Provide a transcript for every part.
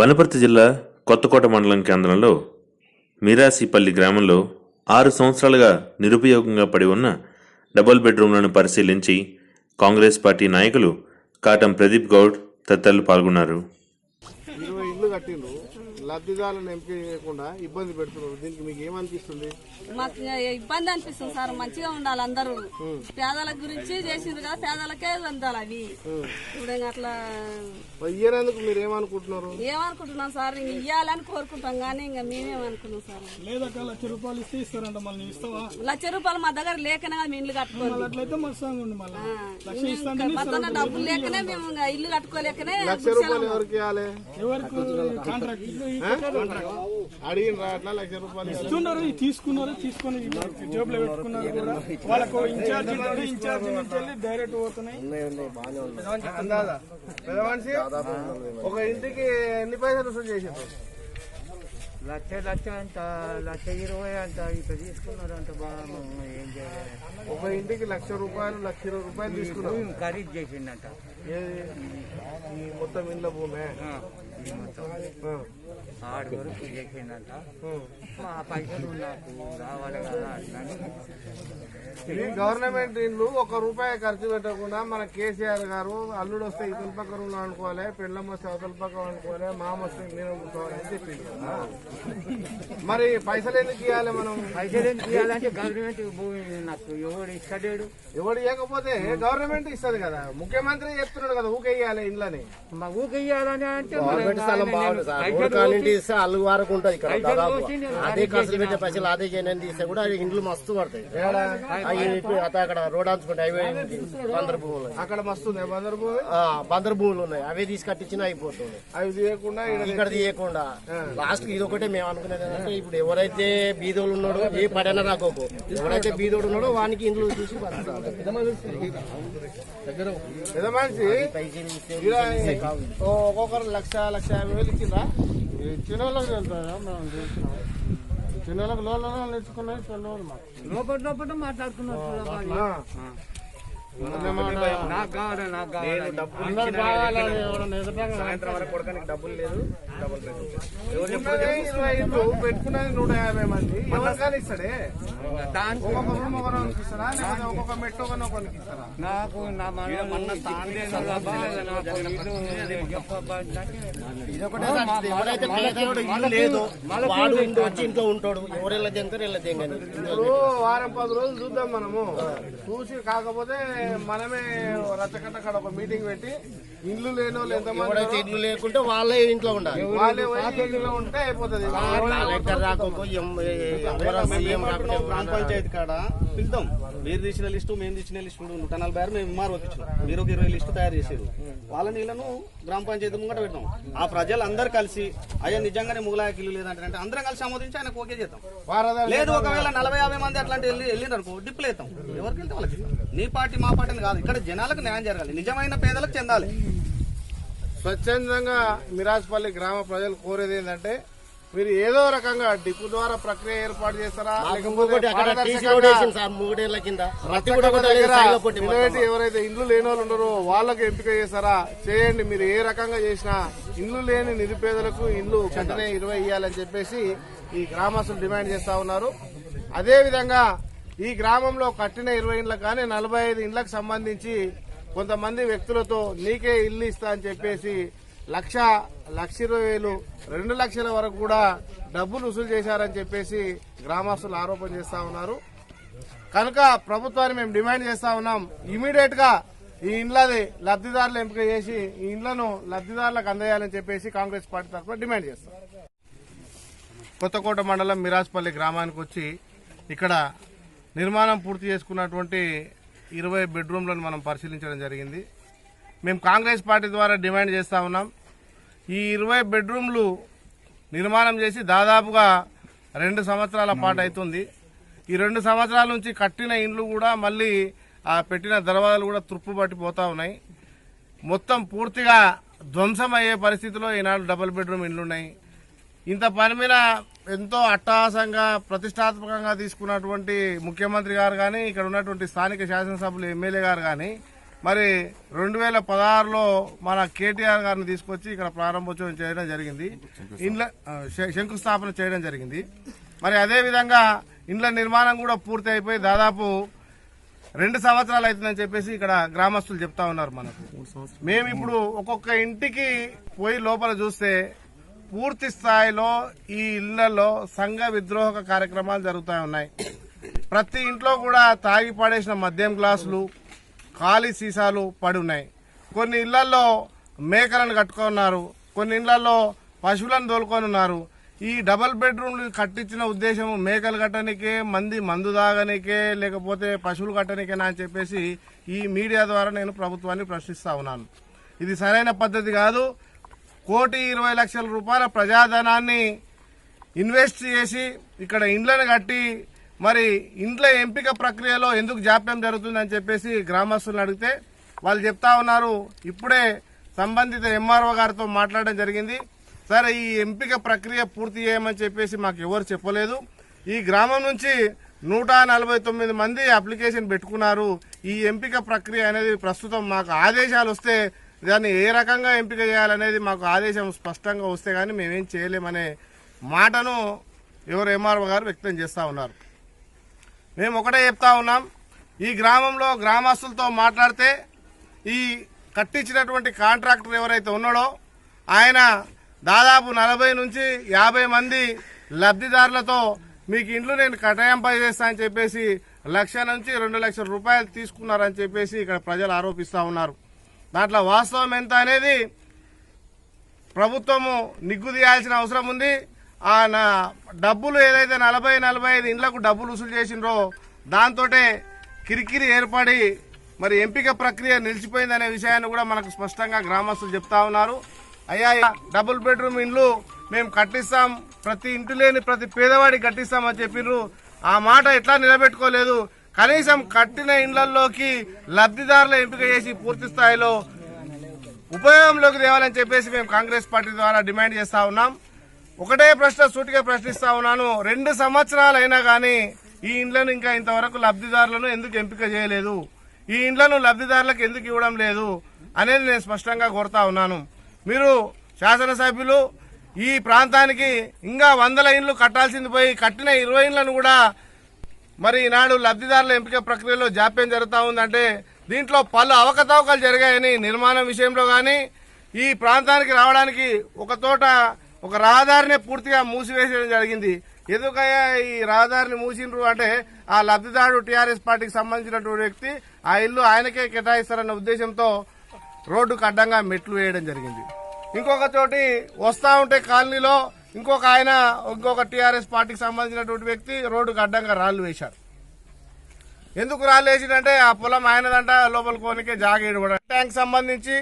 వనపర్తి జిల్లా కొత్తకోట మండలం కేంద్రంలో మీరాసిపల్లి గ్రామంలో 6 సంవత్సరాలుగా నిరుపయోగంగా పడి ఉన్న డబుల్ బెడ్రూమ్లను పరిశీలించి కాంగ్రెస్ పార్టీ నాయకులు కాటం ప్రదీప్ గౌడ్ తదితరులు పాల్గొన్నారు. ఇల్లు కట్టిండ్రు, లబ్ధిదారులను ఎంపిక చేయకుండా ఇబ్బంది పెడుతున్నారు. దీనికి మీకు ఏమనిపిస్తుంది? మాకు ఇబ్బంది అనిపిస్తుంది సార్. మంచిగా ఉండాలి అందరూ. పేదల గురించి చేసిండ్రు కదా, పేదలకే అందాలి అవి. ఇప్పుడు అట్లా ఇయ్యనందుకు మీరు ఏమనుకుంటున్నాం సార్? ఇంక ఇయ్యాలని కోరుకుంటాం కానీ ఇంకా మేమేమనుకున్నాం సార్. ₹1,00,000 ఇస్తే ఇస్తారంట. మళ్ళీ ఇస్తావా? ₹1,00,000 మా దగ్గర లేకనే మేము ఇల్లు కట్టుకోవాలి. డబ్బులు లేకనే మేము ఇల్లు కట్టుకోలేకనే. ₹1,00,000 ఎవరికి ఇవ్వాలి? ఇస్తున్నారు, తీసుకున్నారు, తీసుకొని జేబులో పెట్టుకున్నారు కూడా. వాళ్ళకు ఇన్ఛార్జ్ నుంచి వెళ్ళి డైరెక్ట్ పోతున్నాయి. ఒక ఇంటికి ఎన్ని పైసలు వసూలు చేసారు? లక్ష అంట, ₹1,20,000 అంట. ఇట్లా తీసుకున్నారు అంట. బాగా ఏం చేయాలి? ఒక ఇంటికి ₹1,00,000 తీసుకున్నారు. ఖరీదు చేసిందంట. ఈ మొత్తం ఇండ్ల భూమే 6 వరకు చేసిందంట. ఆ పైసలు నాకు రావాలి కదా అని. ఇది గవర్నమెంట్ ఇండ్లు ₹1 ఖర్చు పెట్టకుండా మన కేసీఆర్ గారు అల్లుడు వస్తే ఇతల పక్క రూమ్ అనుకోవాలి, పెళ్ళం వస్తే అవతల పక్క అనుకోవాలి, మామ వస్తే మీరు కూర్చోవాలని చెప్పింది. మరి పైసలు ఎందుకు ఇవ్వాలి? మనం పైసలు ఎందుకు ఇవ్వాలంటే గవర్నమెంట్ భూమి నాకు ఎవడు ఇస్తాడు. ఎవడు ఇవ్వకపోతే గవర్నమెంట్ ఇస్తుంది కదా. ముఖ్యమంత్రి చెప్తున్నాడు కదా ఊకే ఇవ్వాలి ఇండ్లని. మా ఊకే ఇవ్వాలని అంటే అల్లు వరకు ఉంటుంది ఇక్కడ. అదే ఖర్చులు పెట్టే పైసలు అదే చేయని తీస్తే కూడా ఇండ్లు మస్తు పడతాయి. అక్కడ రోడ్ అంచుకుంటే అవే బందర్ భూములు, అక్కడ మస్తు బందర్ భూములు ఉన్నాయి. అవే తీసి కట్టించినా అయిపోతుంది. అవి తీయకుండా ఇక్కడ తీయకుండా లాస్ట్ ఇది ఒకటే మేము అనుకునేది ఏంటంటే, ఇప్పుడు ఎవరైతే బీదోళ్ళు ఉన్నాడో ఏ పడైనా రాకోకు, ఎవరైతే బీదోడు ఉన్నాడో వానికి ఇండ్లు చూసి ఒక్కొక్కరు ₹1,50,000 ఇచ్చిందా? ఇచ్చిన వాళ్ళకి చిన్న వాళ్ళకి లోన్లు ఇచ్చుకున్నాయి. లోపల మాట్లాడుకున్నారు. సాయంత్రం వరకు కొడకానికి డబ్బులు లేదు. పెట్టుకున్నది 150 మంది. ఎవరికైనా ఇస్తాడే? ఒక్కొక్క రూమ్ ఒకరికి ఇస్తారా, లేకపోతే ఒక్కొక్క మెట్టు ఒకరికి ఇస్తారా? నాకు ఎవరైతే ఇల్లు లేదు వాడు వచ్చి ఇంట్లో ఉంటాడు. ఎవరెళ్ళ దింగారు వెళ్ళ దింగని. ఇప్పుడు వారం 10 రోజులు చూద్దాం మనము. చూసి కాకపోతే మనమే రచ్చకట్ట కాడ ఒక మీటింగ్ పెట్టి ఇండ్లు లేని వాళ్ళు ఎంతమంది, ఎవరైతే ఇల్లు లేకుంటే వాళ్ళే ఇంట్లో ఉండాలి. వాళ్ళే ఇంట్లో ఉంటే అయిపోతుంది. గ్రామ పంచాయతీ కాడ పిలుద్దాం. మీరు తీసిన లిస్టు, మేము తీసిన లిస్టు 146 మేము ఎంఆర్ఓ ఇచ్చినాం. మీరు ఒక 20 లిస్టు తయారు చేసారు. వాళ్ళ నీళ్లను గ్రామ పంచాయతీ ముంగట పెట్టాం. ఆ ప్రజలు అందరు కలిసి అయ్యా నిజంగానే ముగలాయకి ఇల్లు లేదంటే అందరం కలిసి ఆమోదించి ఆయనకు ఓకే చేద్దాం. లేదు ఒకవేళ 40-50 మంది అట్లాంటి వెళ్ళిందనుకో డిప్లు అవుతాం. ఎవరికి వెళ్తే వాళ్ళకి. నీ పార్టీ మా పార్టీ కాదు, ఇక్కడ జనాలకు న్యాయం జరగాలి, నిజమైన పేదలకు చెందాలి. స్వచ్ఛందంగా మిరాజ్పల్లి గ్రామ ప్రజలు కోరేది ఏంటంటే, మీరు ఏదో రకంగా డిపో ద్వారా ప్రక్రియ ఏర్పాటు చేస్తారా, లేకపోతే ఎవరైతే ఇండ్లు లేని వాళ్ళు ఉన్నారో వాళ్ళకి ఎంపిక చేస్తారా చేయండి. మీరు ఏ రకంగా చేసినా ఇండ్లు లేని నిరుపేదలకు ఇండ్లు వెంటనే 20 ఇవ్వాలని చెప్పేసి ఈ గ్రామస్తులు డిమాండ్ చేస్తా ఉన్నారు. అదేవిధంగా ఈ గ్రామంలో కట్టిన 20 ఇండ్లకు కానీ 45 ఇండ్లకు సంబంధించి కొంతమంది వ్యక్తులతో నీకే ఇల్లు ఇస్తా అని చెప్పేసి ₹1,20,000, ₹2 లక్షల వరకు కూడా డబ్బులు వసూలు చేశారని చెప్పేసి గ్రామస్తులు ఆరోపణ చేస్తా ఉన్నారు. కనుక ప్రభుత్వాన్ని మేము డిమాండ్ చేస్తా ఉన్నాం, ఇమీడియట్ గా ఈ ఇండ్లది లబ్ధిదారులు ఎంపిక చేసి ఈ ఇండ్లను లబ్ధిదారులకు అందజేయాలని చెప్పేసి కాంగ్రెస్ పార్టీ తరఫున డిమాండ్ చేస్తాం. కొత్తకోట మండలం మిరాజ్పల్లి గ్రామానికి వచ్చి ఇక్కడ నిర్మాణం పూర్తి చేసుకున్నటువంటి 20 బెడ్రూమ్లను మనం పరిశీలించడం జరిగింది. మేము కాంగ్రెస్ పార్టీ ద్వారా డిమాండ్ చేస్తా ఉన్నాం, ఈ 20 బెడ్రూమ్లు నిర్మాణం చేసి దాదాపుగా 2 సంవత్సరాల పాటు అవుతుంది. ఈ 2 సంవత్సరాల నుంచి కట్టిన ఇండ్లు కూడా మళ్ళీ ఆ పెట్టిన దర్వాజాలు కూడా తుప్పు పట్టిపోతా ఉన్నాయి. మొత్తం పూర్తిగా ధ్వంసం అయ్యే పరిస్థితిలో ఈనాడు డబుల్ బెడ్రూమ్ ఇండ్లున్నాయి. ఇంత పని మీద ఎంతో అట్టహాసంగా ప్రతిష్టాత్మకంగా తీసుకున్నటువంటి ముఖ్యమంత్రి గారు కానీ, ఇక్కడ ఉన్నటువంటి స్థానిక శాసనసభ్యులు ఎమ్మెల్యే గారు కానీ మరి 2016లో మన కేటీఆర్ గారిని తీసుకొచ్చి ఇక్కడ ప్రారంభోత్సవం చేయడం జరిగింది, ఇండ్ల శంకుస్థాపన చేయడం జరిగింది. మరి అదేవిధంగా ఇండ్ల నిర్మాణం కూడా పూర్తి అయిపోయి దాదాపు 2 సంవత్సరాలు అవుతుందని చెప్పేసి ఇక్కడ గ్రామస్తులు చెప్తా ఉన్నారు మనకు. మేము ఇప్పుడు ఒక్కొక్క ఇంటికి పోయి లోపల చూస్తే పూర్తి స్థాయిలో ఈ ఇళ్లలో సంఘ విద్రోహక కార్యక్రమాలు జరుగుతూ ఉన్నాయి. ప్రతి ఇంట్లో కూడా తాగి పడేసిన మద్యం గ్లాసులు, ఖాళీ సీసాలు పడి ఉన్నాయి. కొన్ని ఇళ్లలో మేకలను కట్టుకున్నారు, కొన్ని ఇళ్లలో పశువులను తోలుకొని ఉన్నారు. ఈ డబుల్ బెడ్రూమ్లు కట్టించిన ఉద్దేశం మేకలు కట్టనికే, మందు తాగనికే, లేకపోతే పశువులు కట్టనికేనా అని చెప్పేసి ఈ మీడియా ద్వారా నేను ప్రభుత్వాన్ని ప్రశ్నిస్తా ఉన్నాను. ఇది సరైన పద్ధతి కాదు. 1,20,00,000 రూపాయల ప్రజాధనాన్ని ఇన్వెస్ట్ చేసి ఇక్కడ ఇండ్లను కట్టి మరి ఇండ్ల ఎంపిక ప్రక్రియలో ఎందుకు జాప్యం జరుగుతుందని చెప్పేసి గ్రామస్తులను అడిగితే వాళ్ళు చెప్తా ఉన్నారు. ఇప్పుడే సంబంధిత ఎంఆర్ఓ గారితో మాట్లాడడం జరిగింది. సరే, ఈ ఎంపిక ప్రక్రియ పూర్తి చేయమని చెప్పేసి మాకు ఎవరు చెప్పలేదు. ఈ గ్రామం నుంచి 149 మంది అప్లికేషన్ పెట్టుకున్నారు. ఈ ఎంపిక ప్రక్రియ అనేది ప్రస్తుతం మాకు ఆదేశాలు వస్తే దాన్ని ఏ రకంగా ఎంపిక చేయాలనేది మాకు ఆదేశం స్పష్టంగా వస్తే కానీ మేమేం చేయలేమనే మాటను ఎవరు ఎంఆర్ఓ గారు వ్యక్తం చేస్తూ ఉన్నారు. మేము ఒకటే చెప్తా ఉన్నాం, ఈ గ్రామంలో గ్రామస్తులతో మాట్లాడితే ఈ కట్టించినటువంటి కాంట్రాక్టర్ ఎవరైతే ఉన్నాడో ఆయన దాదాపు 40 నుంచి 50 మంది లబ్ధిదారులతో మీకు ఇండ్లు నేను కేటాయింపజేస్తా అని చెప్పేసి 1,00,000 నుంచి 2,00,000 రూపాయలు తీసుకున్నారని చెప్పేసి ఇక్కడ ప్రజలు ఆరోపిస్తూ ఉన్నారు. దాంట్లో వాస్తవం ఎంత అనేది ప్రభుత్వము నిగ్గు తీయాల్సిన అవసరం ఉంది. ఆ డబ్బులు ఏదైతే 40-45 ఇండ్లకు డబ్బులు వసూలు చేసిండ్రో దాంతో కిరికిరి ఏర్పడి మరి ఎంపిక ప్రక్రియ నిలిచిపోయిందనే విషయాన్ని కూడా మనకు స్పష్టంగా గ్రామస్తులు చెప్తా ఉన్నారు. అయ్యా, డబుల్ బెడ్రూమ్ ఇండ్లు మేము కట్టిస్తాం, ప్రతి ఇంటి లేని ప్రతి పేదవాడికి కట్టిస్తామని చెప్పిర్రు. ఆ మాట ఎట్లా నిలబెట్టుకోలేదు. కనీసం కట్టిన ఇండ్లలోకి లబ్ధిదారుల ఎంపిక చేసి పూర్తి స్థాయిలో ఉపయోగంలోకి తేవాలని చెప్పేసి మేము కాంగ్రెస్ పార్టీ ద్వారా డిమాండ్ చేస్తా ఉన్నాం. ఒకటే ప్రశ్న సూటిగా ప్రశ్నిస్తా ఉన్నాను, 2 సంవత్సరాలు అయినా కానీ ఈ ఇండ్లను ఇంకా ఇంతవరకు లబ్ధిదారులను ఎందుకు ఎంపిక చేయలేదు, ఈ ఇండ్లను లబ్ధిదారులకు ఎందుకు ఇవ్వడం లేదు అనేది నేను స్పష్టంగా కోరుతా ఉన్నాను. మీరు శాసనసభ్యులు ఈ ప్రాంతానికి ఇంకా 100 ఇండ్లు కట్టాల్సింది పోయి కట్టిన 20 ఇండ్లను కూడా మరి ఈనాడు లబ్ధిదారుల ఎంపిక ప్రక్రియలో జాప్యం జరుగుతూ ఉందంటే దీంట్లో పలు అవకతవకలు జరిగాయని, నిర్మాణం విషయంలో కానీ ఈ ప్రాంతానికి రావడానికి ఒక రహదారిని పూర్తిగా మూసివేయడం జరిగింది. ఎందుకయ్యా ఈ రహదారిని మూసిండ్రు అంటే ఆ లబ్ధిదారుడు టీఆర్ఎస్ పార్టీకి సంబంధించినటువంటి వ్యక్తి ఆ ఇల్లు ఆయనకే కేటాయిస్తారన్న ఉద్దేశంతో రోడ్డుకు అడ్డంగా మెట్లు వేయడం జరిగింది. ఇంకొక చోటి వస్తా ఉంటే కాలనీలో ఇంకొక టీఆర్ఎస్ పార్టీకి సంబంధించినటువంటి వ్యక్తి రోడ్డుకు అడ్డంగా రాళ్లు వేశారు. ఎందుకు రాళ్లు వేసిందంటే ఆ పొలం ఆయనదంట, లోపల కోనికే జాగేయడం. ట్యాంక్ సంబంధించి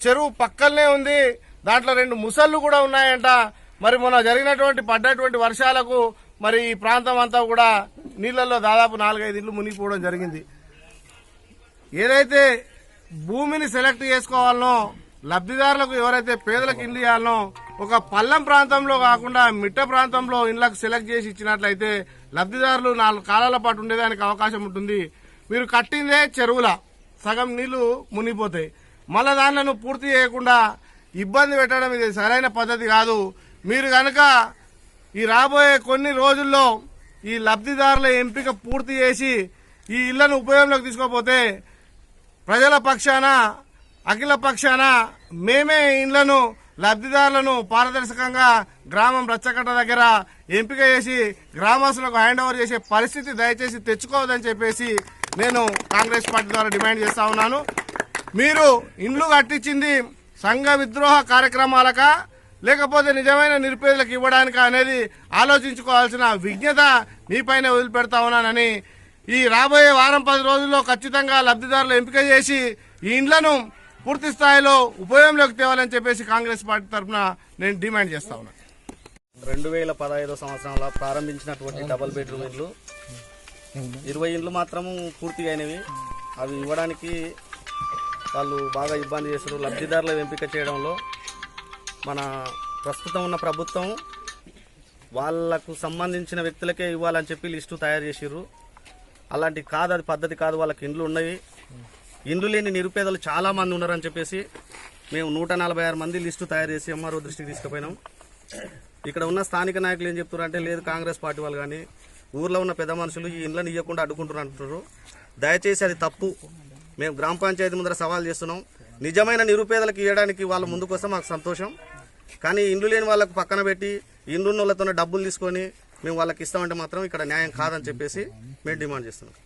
చెరువు పక్కనే ఉంది, దాంట్లో 2 ముసళ్లు కూడా ఉన్నాయంట. మరి మొన్న పడ్డటువంటి వర్షాలకు మరి ఈ ప్రాంతం అంతా కూడా నీళ్లలో దాదాపు 4-5 ఇళ్లు మునిగిపోవడం జరిగింది. ఏదైతే భూమిని సెలెక్ట్ చేసుకోవాలనో, లబ్ధిదారులకు ఎవరైతే పేదలకు ఇండ్లు ఇవ్వాలనో ఒక పల్లం ప్రాంతంలో కాకుండా మిట్ట ప్రాంతంలో ఇండ్లకు సెలెక్ట్ చేసి ఇచ్చినట్లయితే లబ్ధిదారులు 4 కాలాల పాటు ఉండేదానికి అవకాశం ఉంటుంది. మీరు కట్టిందే చెరువుల సగం నీళ్లు మునిగిపోతాయి, మళ్ళా దానిలను పూర్తి చేయకుండా ఇబ్బంది పెట్టడం ఇది సరైన పద్ధతి కాదు. మీరు కనుక ఈ రాబోయే కొన్ని రోజుల్లో ఈ లబ్ధిదారుల ఎంపిక పూర్తి చేసి ఈ ఇళ్లను ఉపయోగంలోకి తీసుకోకపోతే ప్రజల పక్షాన, అఖిల పక్షాన మేమే ఇండ్లను లబ్ధిదారులను పారదర్శకంగా గ్రామం రచ్చకట్ట దగ్గర ఎంపిక చేసి గ్రామస్తులకు హ్యాండ్ ఓవర్ చేసే పరిస్థితి దయచేసి తెచ్చుకోవద్దని చెప్పేసి నేను కాంగ్రెస్ పార్టీ ద్వారా డిమాండ్ చేస్తా ఉన్నాను. మీరు ఇండ్లు కట్టించింది సంఘ విద్రోహ కార్యక్రమాలకా లేకపోతే నిజమైన నిరుపేదలకు ఇవ్వడానికా అనేది ఆలోచించుకోవాల్సిన విజ్ఞత మీపైనే వదిలిపెడతా ఉన్నానని, ఈ రాబోయే వారం 10 రోజుల్లో ఖచ్చితంగా లబ్ధిదారులు ఎంపిక చేసి ఈ ఇండ్లను పూర్తి స్థాయిలో ఉపయోగంలోకి తేవాలని చెప్పేసి కాంగ్రెస్ పార్టీ తరఫున నేను డిమాండ్ చేస్తా ఉన్నాను. 2015 సంవత్సరంలో ప్రారంభించినటువంటి డబుల్ బెడ్రూమ్ ఇండ్లు 20 ఇండ్లు మాత్రము పూర్తిగా అయినవి. అవి ఇవ్వడానికి వాళ్ళు బాగా ఇబ్బంది చేస్తారు. లబ్ధిదారుల ఎంపిక చేయడంలో మన ప్రస్తుతం ఉన్న ప్రభుత్వం వాళ్లకు సంబంధించిన వ్యక్తులకే ఇవ్వాలని చెప్పి లిస్టు తయారు చేసిర్రు. అలాంటి కాదు, అది పద్ధతి కాదు. వాళ్ళకి ఇండ్లు ఉన్నాయి, ఇండ్లు లేని నిరుపేదలు చాలా మంది ఉన్నారని చెప్పేసి మేము 146 మంది లిస్టు తయారు చేసి ఎంఆర్ఓ దృష్టికి తీసుకుపోయినాం. ఇక్కడ ఉన్న స్థానిక నాయకులు ఏం చెప్తున్నారంటే లేదు కాంగ్రెస్ పార్టీ వాళ్ళు కానీ ఊర్లో ఉన్న పెద్ద మనుషులు ఈ ఇండ్లను ఇవ్వకుండా అడ్డుకుంటున్నారు అంటున్నారు. దయచేసి అది తప్పు. మేము గ్రామ పంచాయతీ ముందర సవాల్ చేస్తున్నాం. నిజమైన నిరుపేదలకు ఇవ్వడానికి వాళ్ళ ముందుకు వస్తే మాకు సంతోషం. కానీ ఇండ్లు లేని వాళ్ళకు పక్కన పెట్టి ఇండ్లు వాళ్ళతో డబ్బులు తీసుకొని మేము వాళ్ళకి ఇస్తామంటే మాత్రం ఇక్కడ న్యాయం కాదని చెప్పేసి మేము డిమాండ్ చేస్తున్నాం.